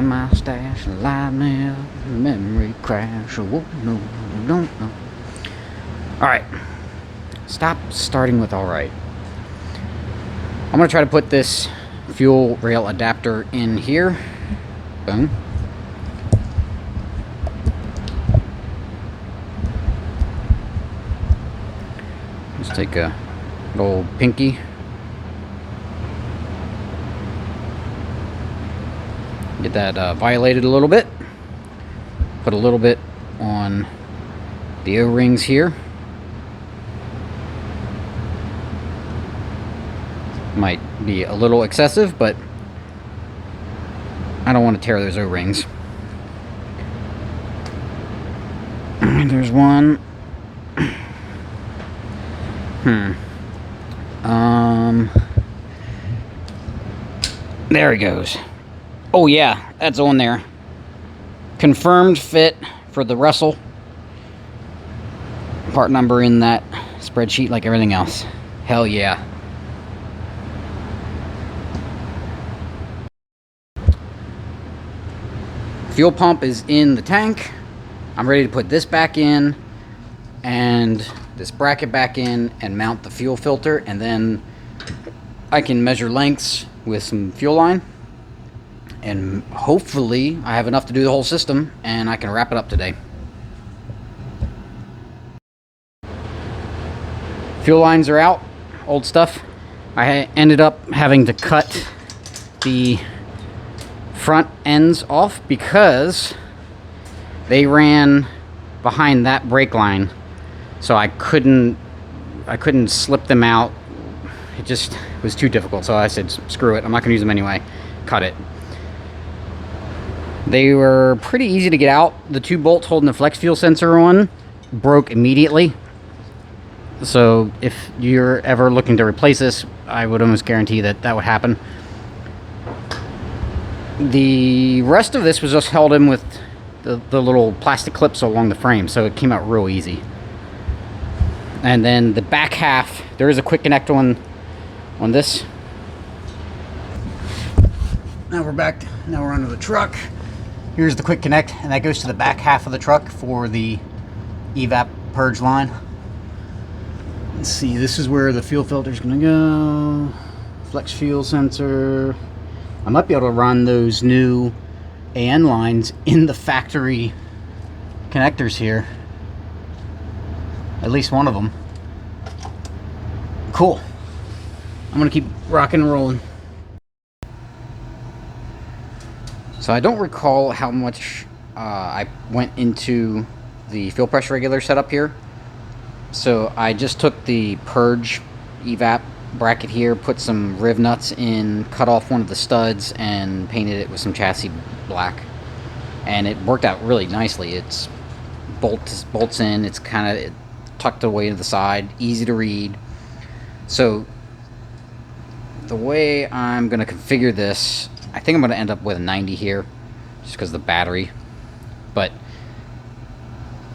find my stash, light me up, memory crash. Oh, no, no, no. Alright. Stop starting with alright. I'm going to try to put this fuel rail adapter in here. Boom. Just take a little pinky. Get that violated a little bit. Put a little bit on the O-rings here. Might be a little excessive, but I don't want to tear those O-rings. There's one. There he goes. Oh yeah, that's on there. Confirmed fit for the Russel. Part number in that spreadsheet like everything else. Hell yeah. Fuel pump is in the tank. I'm ready to put this back in and this bracket back in and mount the fuel filter, and then I can measure lengths with some fuel line, and hopefully I have enough to do the whole system and I can wrap it up today. Fuel lines are out, old stuff. I ended up having to cut the front ends off because they ran behind that brake line, so I couldn't slip them out. It just was too difficult, so I said screw it, I'm not gonna use them anyway. Cut it. They were pretty easy to get out. The two bolts holding the flex fuel sensor on broke immediately, so if you're ever looking to replace this, I would almost guarantee that that would happen. The rest of this was just held in with the little plastic clips along the frame, so it came out real easy. And then the back half, there is a quick connect on this. Now we're back. Now we're under the truck. Here's the quick connect, and that goes to the back half of the truck for the evap purge line. Let's see, this is where the fuel filter is going to go. Flex fuel sensor. I might be able to run those new AN lines in the factory connectors here. At least one of them. Cool. I'm going to keep rocking and rolling. So I don't recall how much I went into the fuel pressure regulator setup here. So I just took the purge evap bracket here, put some riv nuts in, cut off one of the studs, and painted it with some chassis black. And it worked out really nicely. It's bolts in, it's kind of tucked away to the side, easy to read. So the way I'm going to configure this, I think I'm going to end up with a 90 here, just because of the battery. But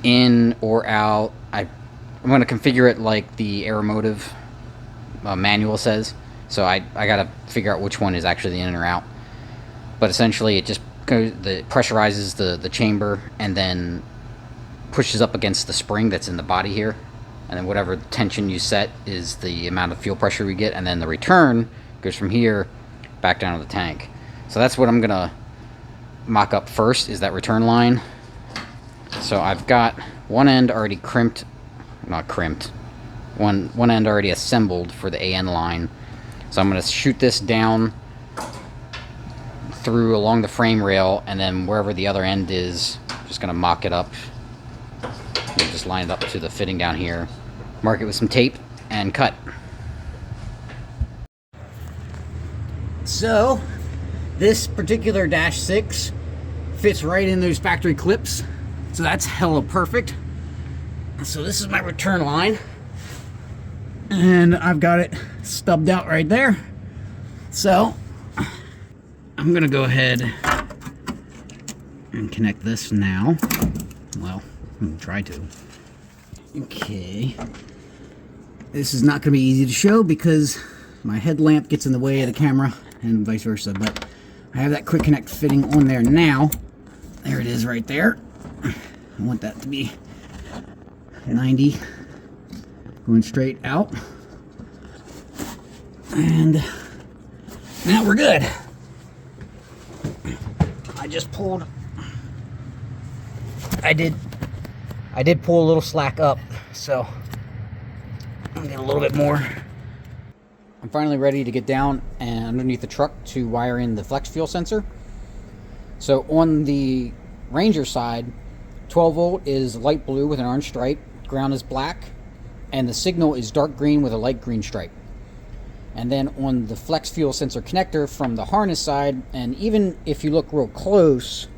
in or out, I'm going to configure it like the Aeromotive manual says. So I got to figure out which one is actually the in or out. But essentially it just goes, pressurizes the chamber and then pushes up against the spring that's in the body here. And then whatever tension you set is the amount of fuel pressure we get. And then the return goes from here back down to the tank. So that's what I'm going to mock up first, is that return line. So I've got one end already crimped, not crimped, one end already assembled for the AN line. So I'm going to shoot this down through along the frame rail, and then wherever the other end is, just going to mock it up. We'll just line it up to the fitting down here, mark it with some tape, and cut. So this particular Dash 6 fits right in those factory clips, so that's hella perfect. So this is my return line, and I've got it stubbed out right there. So I'm gonna go ahead and connect this now. Well, I'm gonna try to. Okay, this is not gonna be easy to show because my headlamp gets in the way of the camera and vice versa, but I have that quick connect fitting on there now. There it is right there. I want that to be 90, going straight out. And now we're good. I just pulled, I did pull a little slack up, so I'll get a little bit more. I'm finally ready to get down and underneath the truck to wire in the flex fuel sensor. So on the Ranger side, 12 volt is light blue with an orange stripe, ground is black, and the signal is dark green with a light green stripe. And then on the flex fuel sensor connector from the harness side, and even if you look real close,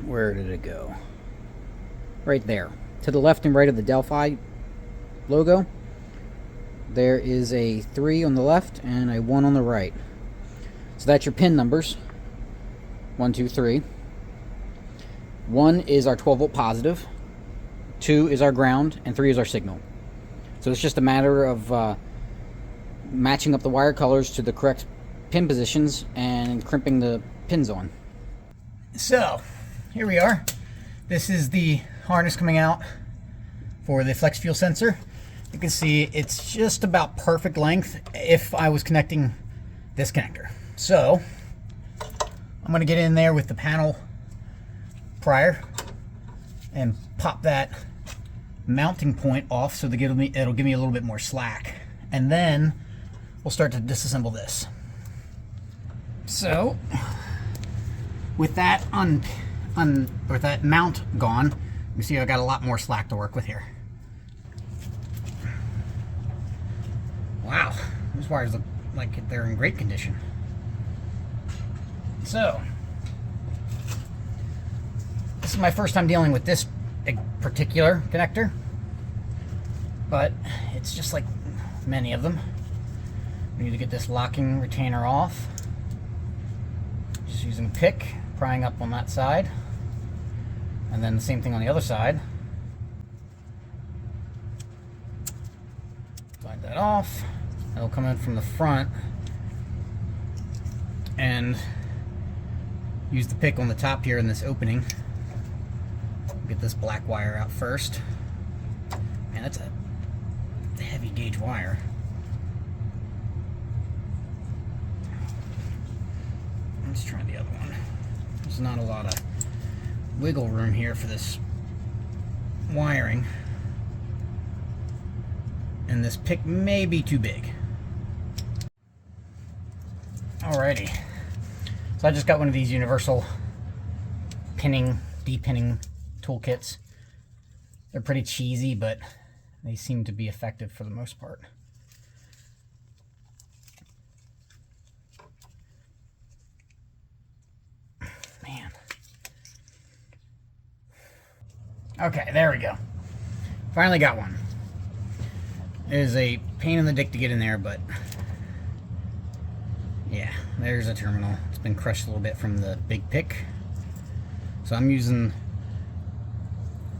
where did it go? Right there. To the left and right of the Delphi logo, there is a 3 on the left and a 1 on the right. So that's your pin numbers. 1, 2, 3. 1 is our 12 volt positive, 2 is our ground, and 3 is our signal. So it's just a matter of matching up the wire colors to the correct pin positions and crimping the pins on. So, here we are. This is the harness coming out for the flex fuel sensor. You can see it's just about perfect length if I was connecting this connector. So, I'm going to get in there with the panel prior and pop that mounting point off so that it'll give me a little bit more slack. And then we'll start to disassemble this. So, with that with that mount gone, you see I got a lot more slack to work with here. Wow, these wires look like they're in great condition. So, this is my first time dealing with this particular connector, but it's just like many of them. We need to get this locking retainer off. Just using a pick, prying up on that side, and then the same thing on the other side. Slide that off. It'll come in from the front and use the pick on the top here in this opening. Get this black wire out first. Man, that's a heavy gauge wire. Let's try the other one. There's not a lot of wiggle room here for this wiring, and this pick may be too big. Alrighty, so I just got one of these universal pinning, depinning toolkits. They're pretty cheesy, but they seem to be effective for the most part. Man. Okay, there we go. Finally got one. It is a pain in the dick to get in there, but yeah, there's a terminal. It's been crushed a little bit from the big pick. So I'm using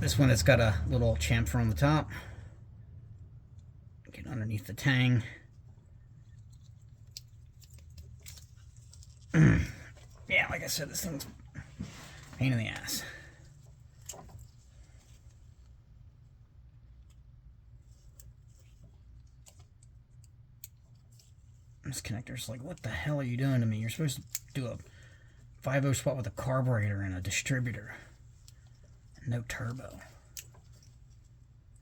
this one that's got a little chamfer on the top. Get underneath the tang. Yeah, like I said, this thing's a pain in the ass. This connector's like, what the hell are you doing to me? You're supposed to do a 5/0 swap with a carburetor and a distributor. And no turbo.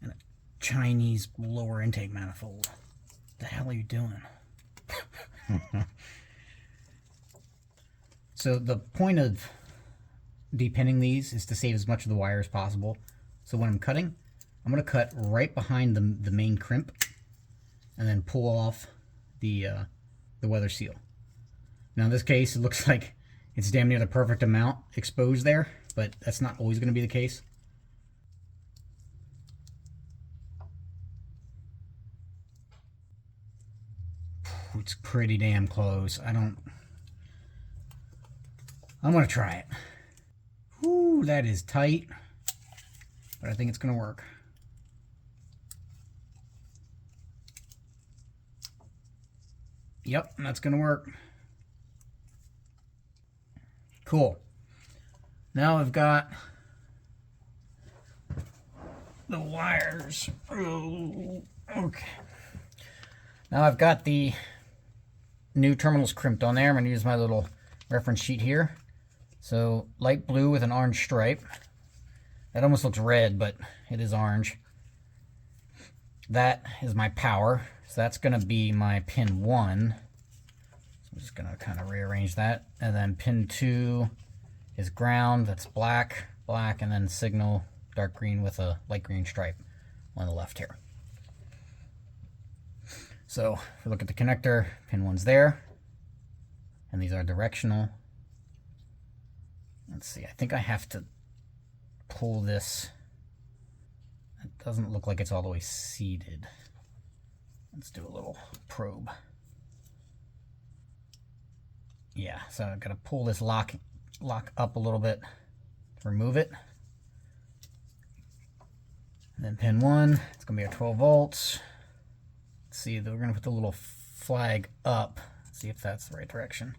And a Chinese lower intake manifold. What the hell are you doing? So the point of depinning these is to save as much of the wire as possible. So when I'm cutting, I'm going to cut right behind the main crimp and then pull off the weather seal. Now in this case, it looks like it's damn near the perfect amount exposed there, but that's not always going to be the case. It's pretty damn close. I'm going to try it. Whew, that is tight, but I think it's going to work. Yep, that's going to work. Cool. Now I've got the wires. Oh, okay. Now I've got the new terminals crimped on there. I'm going to use my little reference sheet here. So light blue with an orange stripe. That almost looks red, but it is orange. That is my power. So that's going to be my pin 1. So I'm just going to kind of rearrange that. And then pin 2 is ground. That's black, black, and then signal dark green with a light green stripe on the left here. So if we look at the connector, pin 1's there. And these are directional. Let's see, I think I have to pull this. It doesn't look like it's all the way seated. Let's do a little probe. Yeah, so I've got to pull this lock up a little bit to remove it. And then pin 1, it's going to be our 12 volts. Let's see, we're going to put the little flag up. See if that's the right direction.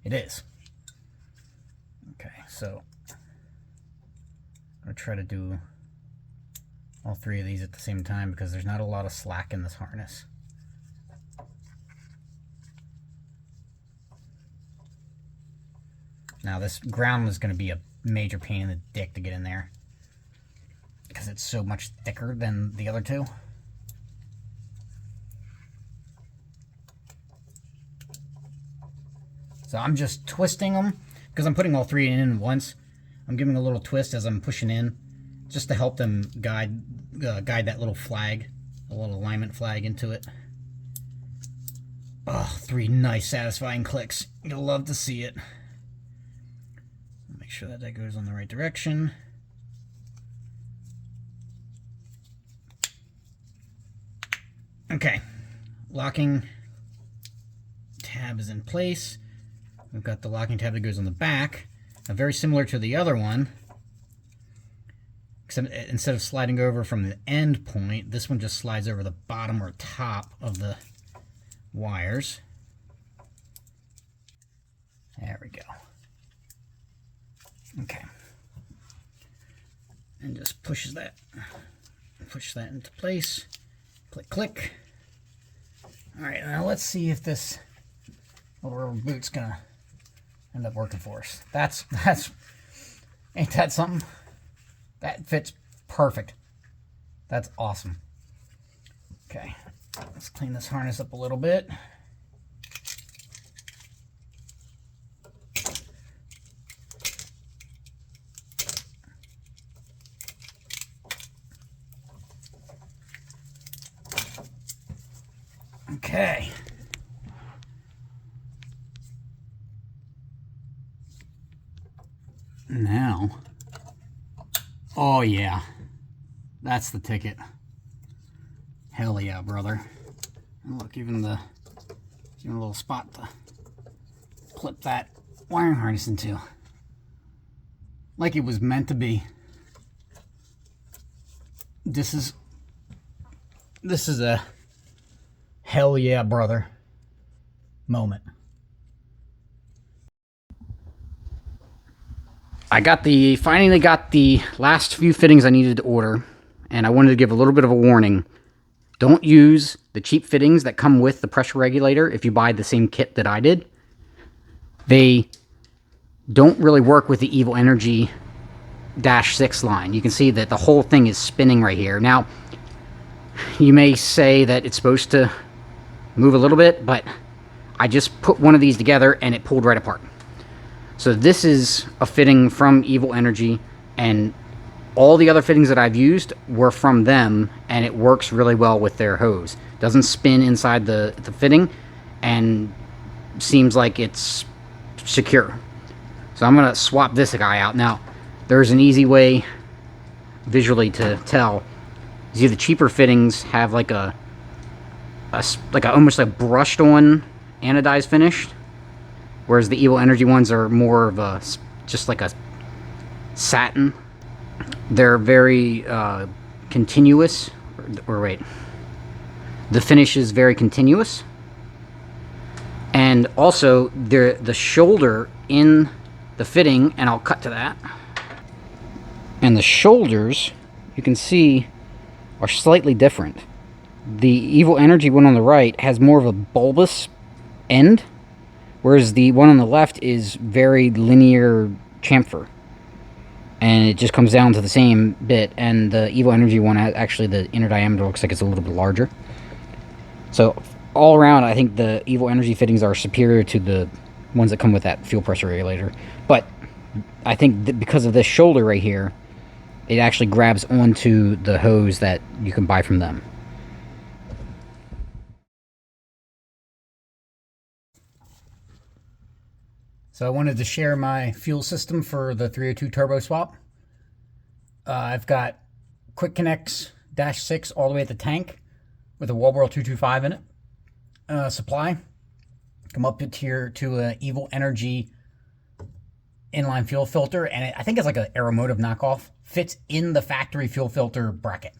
It is. Okay, so I'm going to try to do all 3 of these at the same time because there's not a lot of slack in this harness. Now this ground is going to be a major pain in the dick to get in there because it's so much thicker than the other 2. So I'm just twisting them because I'm putting all 3 in at once. I'm giving a little twist as I'm pushing in just to help them guide that little flag, a little alignment flag into it. Oh, 3 nice satisfying clicks. You'll love to see it. Make sure that that goes in the right direction. Okay, locking tab is in place. We've got the locking tab that goes on the back. Now, very similar to the other one, except instead of sliding over from the end point, this one just slides over the bottom or top of the wires. There we go. Okay. And just push that into place. Click, click. All right, now let's see if this little rubber boot's gonna end up working for us. That's ain't that something? That fits perfect. That's awesome. Okay, let's clean this harness up a little bit. Okay. Now, oh yeah, that's the ticket. Hell yeah, brother. And look, even a little spot to clip that wiring harness into. Like it was meant to be. This is a hell yeah, brother moment. Finally got the last few fittings I needed to order, and I wanted to give a little bit of a warning. Don't use the cheap fittings that come with the pressure regulator if you buy the same kit that I did. They don't really work with the Evil Energy -6 line. You can see that the whole thing is spinning right here. Now, you may say that it's supposed to move a little bit, but I just put one of these together and it pulled right apart. So this is a fitting from Evil Energy, and all the other fittings that I've used were from them, and it works really well with their hose. Doesn't spin inside the fitting, and seems like it's secure. So I'm going to swap this guy out. Now, there's an easy way visually to tell. See, the cheaper fittings have like a almost like brushed on anodized finish, whereas the Evil Energy ones are more of a just like a satin. They're very continuous, or wait, the finish is very continuous, and also the shoulder in the fitting, and I'll cut to that. And the shoulders, you can see, are slightly different. The Evil Energy one on the right has more of a bulbous end, whereas the one on the left is very linear chamfer. And it just comes down to the same bit, and the Evil Energy one, actually the inner diameter looks like it's a little bit larger. So all around, I think the Evil Energy fittings are superior to the ones that come with that fuel pressure regulator. But I think that because of this shoulder right here, it actually grabs onto the hose that you can buy from them. So I wanted to share my fuel system for the 302 turbo swap. I've got quick connects -6 all the way at the tank with a Walbro 225 in it. Supply. Come up here to an Evil Energy inline fuel filter, and I think it's like an Aeromotive knockoff. Fits in the factory fuel filter bracket.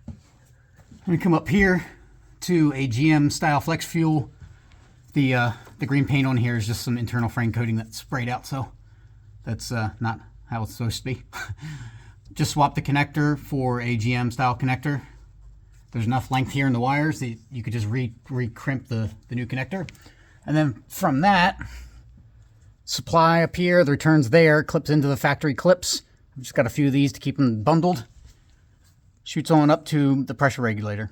Let me come up here to a GM style flex fuel. The green paint on here is just some internal frame coating that's sprayed out, so that's not how it's supposed to be. Just swap the connector for a GM style connector. There's enough length here in the wires that you could just re-crimp the new connector. And then from that, supply up here, the returns there, clips into the factory clips. I've just got a few of these to keep them bundled. Shoots on up to the pressure regulator.